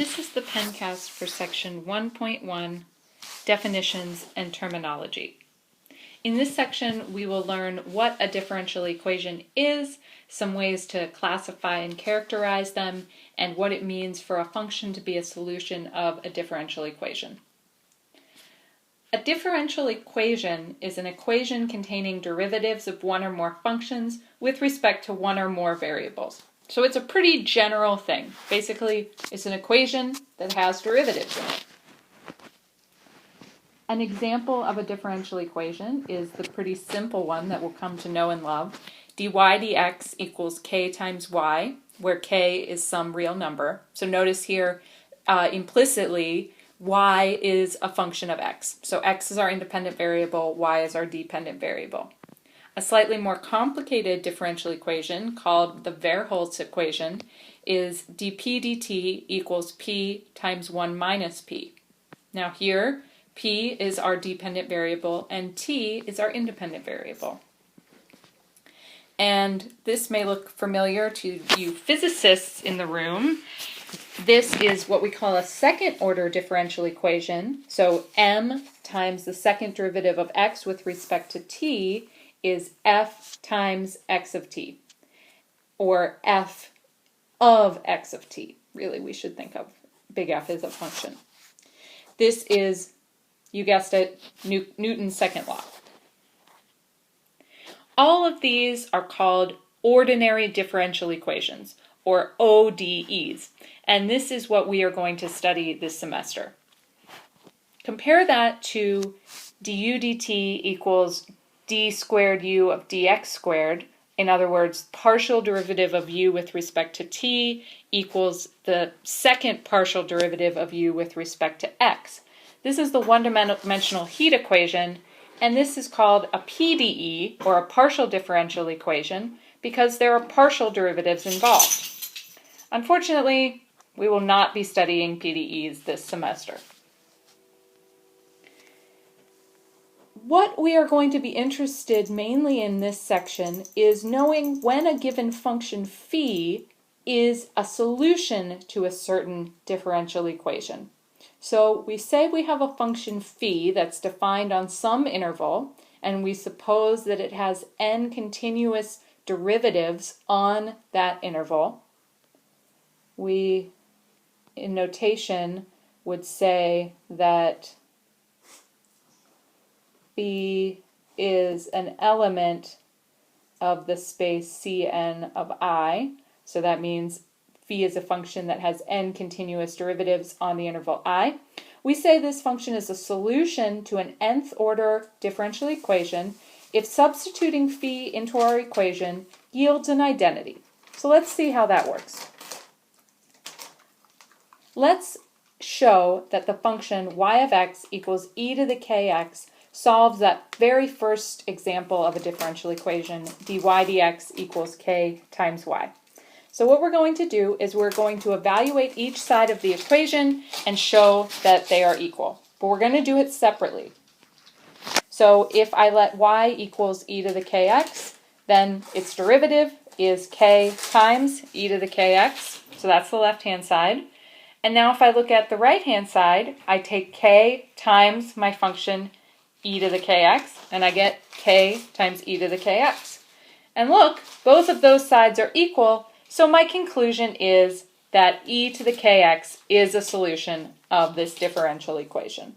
This is the pencast for section 1.1, Definitions and Terminology. In this section, we will learn what a differential equation is, some ways to classify and characterize them, and what it means for a function to be a solution of a differential equation. A differential equation is an equation containing derivatives of one or more functions with respect to one or more variables. So it's a pretty general thing. Basically, it's an equation that has derivatives in it. An example of a differential equation is the pretty simple one that we'll come to know and love. dy dx equals k times y, where k is some real number. So notice here, implicitly, y is a function of x. So x is our independent variable, y is our dependent variable. A slightly more complicated differential equation, called the Verhulst equation, is dp dt equals p times 1 minus p. Now here, p is our dependent variable and t is our independent variable. And this may look familiar to you physicists in the room. This is what we call a second order differential equation. So m times the second derivative of x with respect to t is f times x of t, or f of x of t. Really, we should think of big F as a function. This is, you guessed it, Newton's second law. All of these are called ordinary differential equations, or ODEs, and this is what we are going to study this semester. Compare that to du dt equals d squared u of dx squared. In other words, partial derivative of u with respect to t equals the second partial derivative of u with respect to x. This is the one-dimensional heat equation, and this is called a PDE, or a partial differential equation, because there are partial derivatives involved. Unfortunately, we will not be studying PDEs this semester. What we are going to be interested mainly in this section is knowing when a given function phi is a solution to a certain differential equation. So we say we have a function phi that's defined on some interval, and we suppose that it has n continuous derivatives on that interval. We, in notation, would say that phi is an element of the space Cn of I. So that means phi is a function that has n continuous derivatives on the interval I. We say this function is a solution to an nth order differential equation if substituting phi into our equation yields an identity. So let's see how that works. Let's show that the function y of x equals e to the kx solves that very first example of a differential equation, dy dx equals k times y. So what we're going to do is we're going to evaluate each side of the equation and show that they are equal. But we're going to do it separately. So if I let y equals e to the kx, then its derivative is k times e to the kx. So that's the left-hand side. And now if I look at the right-hand side, I take k times my function e to the kx, and I get k times e to the kx. And look, both of those sides are equal, so my conclusion is that e to the kx is a solution of this differential equation.